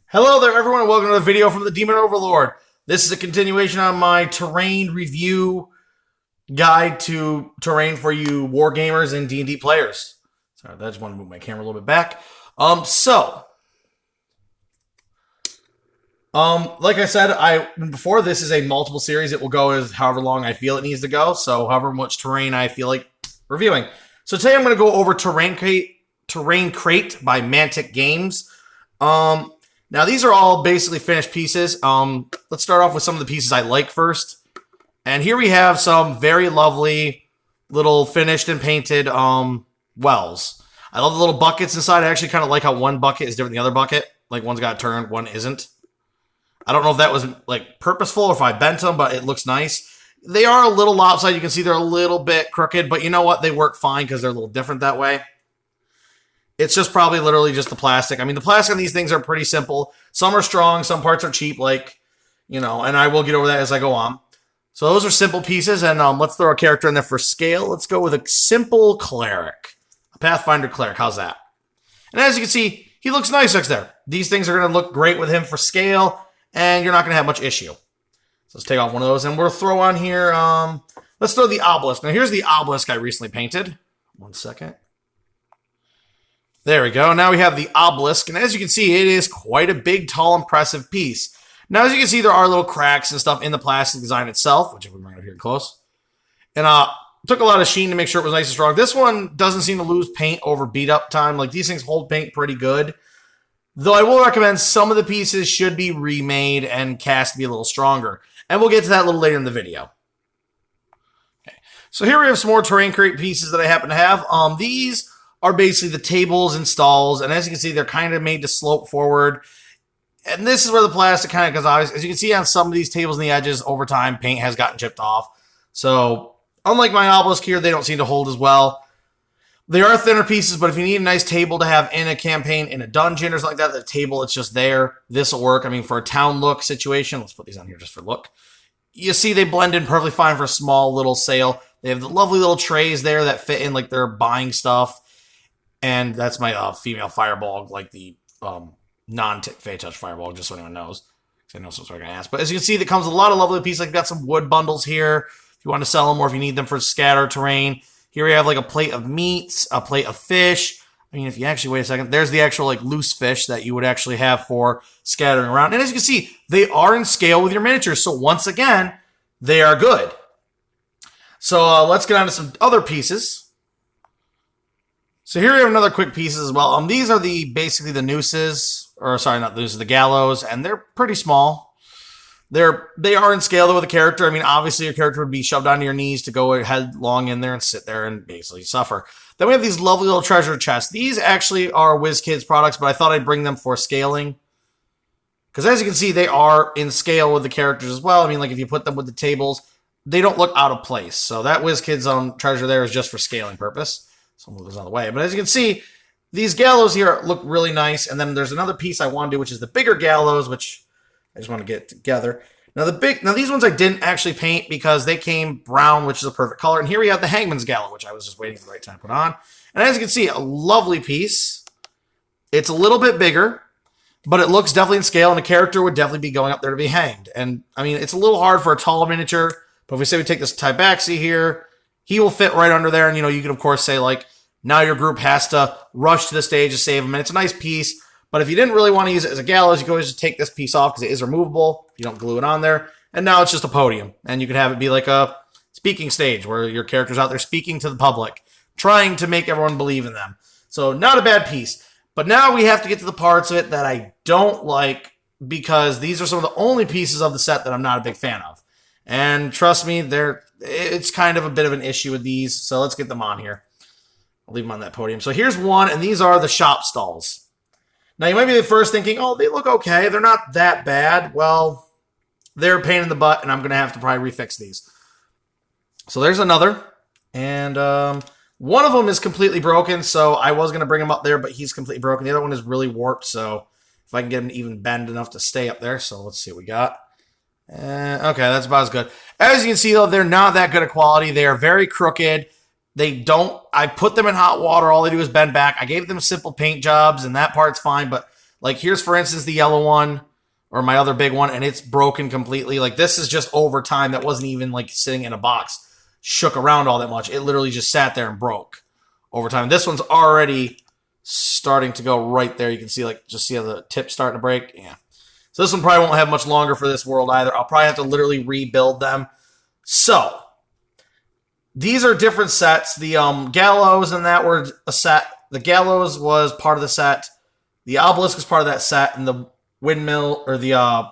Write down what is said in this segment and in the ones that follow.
Hello there everyone and welcome to the video from the Demon Overlord. This is a continuation on my terrain review guide to terrain for you wargamers and D&D players. Sorry, I just want to move my camera a little bit back. Like I said, before this is a multiple series. It will go as however long I feel it needs to go. So however much terrain I feel like reviewing. So today I'm going to go over Terrain Crate by Mantic Games. Now, these are all basically finished pieces. Let's start off with some of the pieces I like first. And here we have some very lovely little finished and painted wells. I love the little buckets inside. I actually kind of like how one bucket is different than the other bucket. Like, one's got turned, one isn't. I don't know if that was, like, purposeful or if I bent them, but it looks nice. They are a little lopsided. You can see they're a little bit crooked, but you know what? They work fine because they're a little different that way. It's just probably literally just the plastic. I mean, the plastic on these things are pretty simple. Some are strong, some parts are cheap, like, you know, and I will get over that as I go on. So those are simple pieces, and let's throw a character in there for scale. Let's go with a simple cleric. A Pathfinder cleric, how's that? And as you can see, he looks nice next there. These things are going to look great with him for scale, and you're not going to have much issue. So let's take off one of those, and we'll throw on here, let's throw the Obelisk. Now here's the Obelisk I recently painted. One second. There we go. Now we have the Obelisk, and as you can see, it is quite a big, tall, impressive piece. Now, as you can see, there are little cracks and stuff in the plastic design itself, which if we bring it up here close. And took a lot of sheen to make sure it was nice and strong. This one doesn't seem to lose paint over beat up time. Like, these things hold paint pretty good. Though I will recommend some of the pieces should be remade and cast to be a little stronger. And we'll get to that a little later in the video. Okay. So here we have some more terrain crate pieces that I happen to have. These are basically the tables and stalls, and as you can see, they're kind of made to slope forward. And this is where the plastic kind of goes obvious. As you can see on some of these tables and the edges, over time, paint has gotten chipped off. So, unlike my Obelisk here, they don't seem to hold as well. They are thinner pieces, but if you need a nice table to have in a campaign, in a dungeon or something like that, the table, it's just there. This will work. I mean, for a town look situation, let's put these on here just for look. You see they blend in perfectly fine for a small little sale. They have the lovely little trays there that fit in like they're buying stuff. And that's my female fireball, like the non-Fey Touch fireball, just so anyone knows. Because I know someone's going to ask. But as you can see, that comes with a lot of lovely pieces. Like, got some wood bundles here if you want to sell them or if you need them for scatter terrain. Here we have like a plate of meats, a plate of fish. I mean, if you actually wait a second, there's the actual like loose fish that you would actually have for scattering around. And as you can see, they are in scale with your miniatures. So once again, they are good. So let's get on to some other pieces. So here we have another quick piece as well. These are basically the nooses, or sorry, not the nooses, the gallows, and they're pretty small. They are in scale though with the character. I mean, obviously your character would be shoved onto your knees to go headlong in there and sit there and basically suffer. Then we have these lovely little treasure chests. These actually are WizKids products, but I thought I'd bring them for scaling. Because as you can see, they are in scale with the characters as well. I mean, like if you put them with the tables, they don't look out of place. So that WizKids treasure there is just for scaling purpose. So I'll move those out of the way. But as you can see, these gallows here look really nice. And then there's another piece I want to do, which is the bigger gallows, which I just want to get together. Now these ones I didn't actually paint because they came brown, which is a perfect color. And here we have the Hangman's Gala, which I was just waiting for the right time to put on. And as you can see, a lovely piece. It's a little bit bigger, but it looks definitely in scale, and a character would definitely be going up there to be hanged. And I mean, it's a little hard for a tall miniature, but if we say we take this Tabaxi here, he will fit right under there, and, you know, you can, of course, say, like, now your group has to rush to the stage to save him, and it's a nice piece, but if you didn't really want to use it as a gallows, you can always just take this piece off because it is removable. You don't glue it on there, and now it's just a podium, and you can have it be like a speaking stage where your character's out there speaking to the public, trying to make everyone believe in them. So, not a bad piece. But now we have to get to the parts of it that I don't like, because these are some of the only pieces of the set that I'm not a big fan of. And trust me, it's kind of a bit of an issue with these, so let's get them on here. I'll leave them on that podium. So here's one, and these are the shop stalls. Now, you might be the first thinking, oh, they look okay. They're not that bad. Well, they're a pain in the butt, and I'm going to have to probably refix these. So there's another, and one of them is completely broken, so I was going to bring him up there, but he's completely broken. The other one is really warped, so if I can get him to even bend enough to stay up there. So let's see what we got. Okay, that's about as good. As you can see, though, they're not that good of quality. They are very crooked. I put them in hot water. All they do is bend back. I gave them simple paint jobs, and that part's fine, but Like here's, for instance, the yellow one or my other big one, and it's broken completely. Like this is just over time. That wasn't even like sitting in a box, shook around all that much. It literally just sat there and broke over time. This one's already starting to go right there. You can see just see how the tip's starting to break. Yeah. So this one probably won't have much longer for this world either. I'll probably have to literally rebuild them. So these are different sets. The gallows and that were a set. The gallows was part of the set. The obelisk is part of that set, and the windmill or the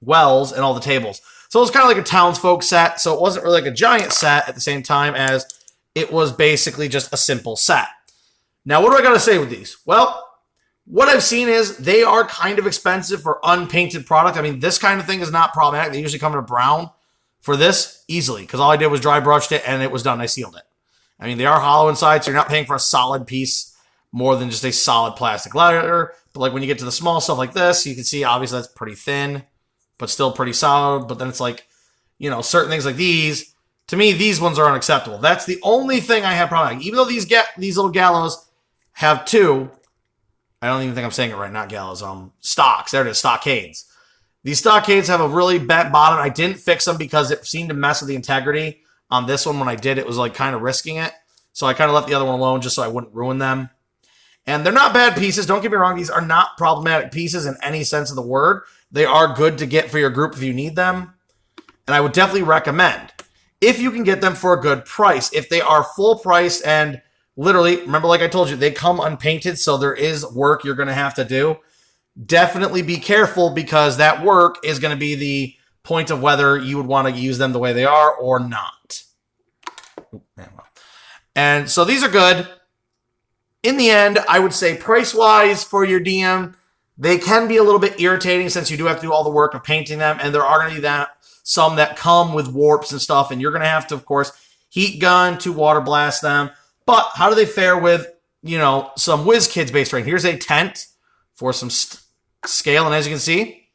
wells and all the tables. So it was kind of like a townsfolk set. So it wasn't really like a giant set at the same time as it was basically just a simple set. Now, what do I got to say with these? Well, what I've seen is they are kind of expensive for unpainted product. I mean, this kind of thing is not problematic. They usually come in a brown. For this, easily, because all I did was dry brushed it and it was done. I sealed it. I mean, they are hollow inside, so you're not paying for a solid piece more than just a solid plastic letter. But like when you get to the small stuff like this, you can see obviously that's pretty thin, but still pretty solid. But then it's like, certain things like these, to me, these ones are unacceptable. That's the only thing I have problem with. Even though these little gallows have two, I don't even think I'm saying it right, not gallows, stocks. There it is, stockades. These stockades have a really bent bottom. I didn't fix them because it seemed to mess with the integrity on this one. When I did, it was like kind of risking it. So I kind of left the other one alone just so I wouldn't ruin them. And they're not bad pieces. Don't get me wrong. These are not problematic pieces in any sense of the word. They are good to get for your group if you need them. And I would definitely recommend if you can get them for a good price. If they are full price and literally, remember like I told you, they come unpainted. So there is work you're going to have to do. Definitely be careful because that work is going to be the point of whether you would want to use them the way they are or not. And so these are good. In the end, I would say price-wise for your DM, they can be a little bit irritating since you do have to do all the work of painting them, and there are going to be some that come with warps and stuff, and you're going to have to, of course, heat gun to water blast them. But how do they fare with, some WizKids based terrain? Here's a tent for some scale, and as you can see,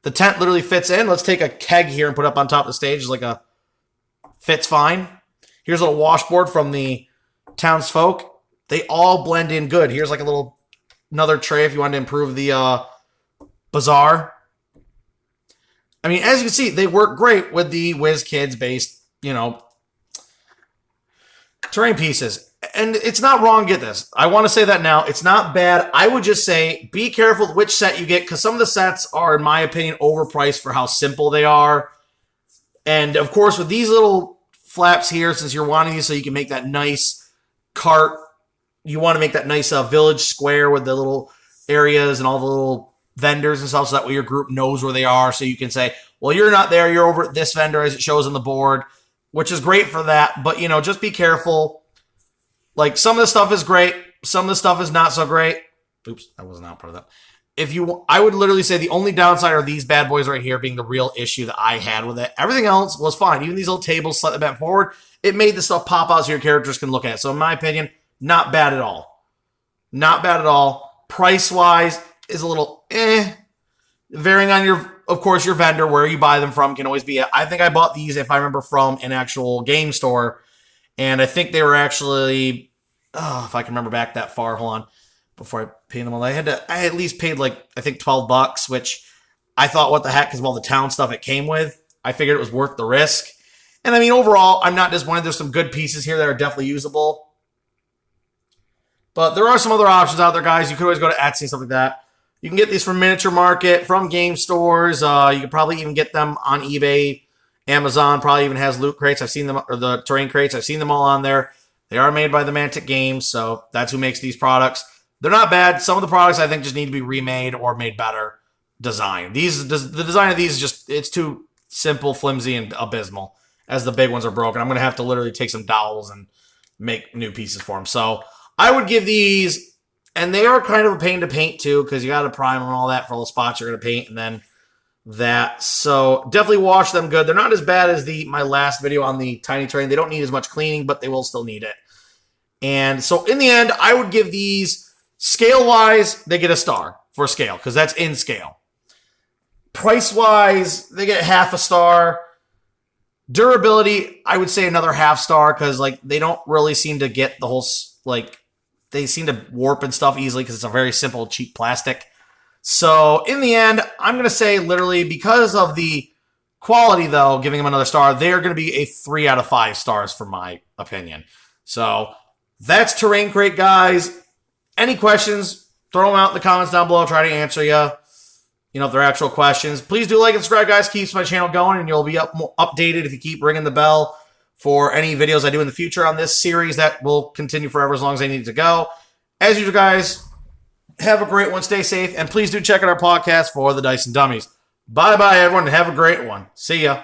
the tent literally fits in. Let's take a keg here and put it up on top of the stage. Fits fine. Here's a little washboard from the townsfolk. They all blend in good. Here's like another tray if you want to improve the bazaar. I mean, as you can see, they work great with the WizKids based, terrain pieces. And it's not wrong to get this. I want to say that now. It's not bad. I would just say be careful with which set you get because some of the sets are, in my opinion, overpriced for how simple they are. And, of course, with these little flaps here, since you're wanting these so you can make that nice cart, you want to make that nice village square with the little areas and all the little vendors and stuff so that way your group knows where they are. So you can say, well, you're not there. You're over at this vendor as it shows on the board, which is great for that. But, just be careful. Like, some of the stuff is great. Some of the stuff is not so great. Oops, I was not part of that. I would literally say the only downside are these bad boys right here being the real issue that I had with it. Everything else was fine. Even these little tables slightly back forward, it made the stuff pop out so your characters can look at it. So in my opinion, not bad at all. Not bad at all. Price-wise is a little varying on of course, your vendor, where you buy them from can always be. I think I bought these, if I remember, from an actual game store. And I think they were actually, if I can remember back that far, hold on, before I paid them all. I at least paid I think $12, which I thought, what the heck, because of all the town stuff it came with. I figured it was worth the risk. And I mean, overall, I'm not disappointed. There's some good pieces here that are definitely usable. But there are some other options out there, guys. You could always go to Etsy, stuff like that. You can get these from Miniature Market, from game stores. You could probably even get them on eBay. Amazon probably even has loot crates. I've seen them, or the terrain crates. I've seen them all on there. They are made by the Mantic Games, so that's who makes these products. They're not bad. Some of the products I think just need to be remade or made better design. The design of these is just, it's too simple, flimsy, and abysmal as the big ones are broken. I'm going to have to literally take some dowels and make new pieces for them. So I would give these, and they are kind of a pain to paint too because you got to prime them and all that for all the spots you're going to paint, and then that. So definitely wash them good. They're not as bad as my last video on the tiny terrain. They don't need as much cleaning, but they will still need it. And so in the end, I would give these, scale-wise, they get a star for scale because that's in scale. Price-wise, they get half a star. Durability, I would say another half star because they don't really seem to get the whole, they seem to warp and stuff easily because it's a very simple, cheap plastic. So in the end, I'm going to say literally because of the quality, though, giving them another star, they are going to be a 3 out of 5 stars for my opinion. So that's Terrain Crate, guys. Any questions, throw them out in the comments down below. I'll try to answer you. If they're actual questions. Please do like and subscribe, guys. Keeps my channel going, and you'll be updated if you keep ringing the bell for any videos I do in the future on this series that will continue forever as long as I need to go. As usual, guys, have a great one. Stay safe, and please do check out our podcast for the Dice and Dummies. Bye-bye, everyone, and have a great one. See ya.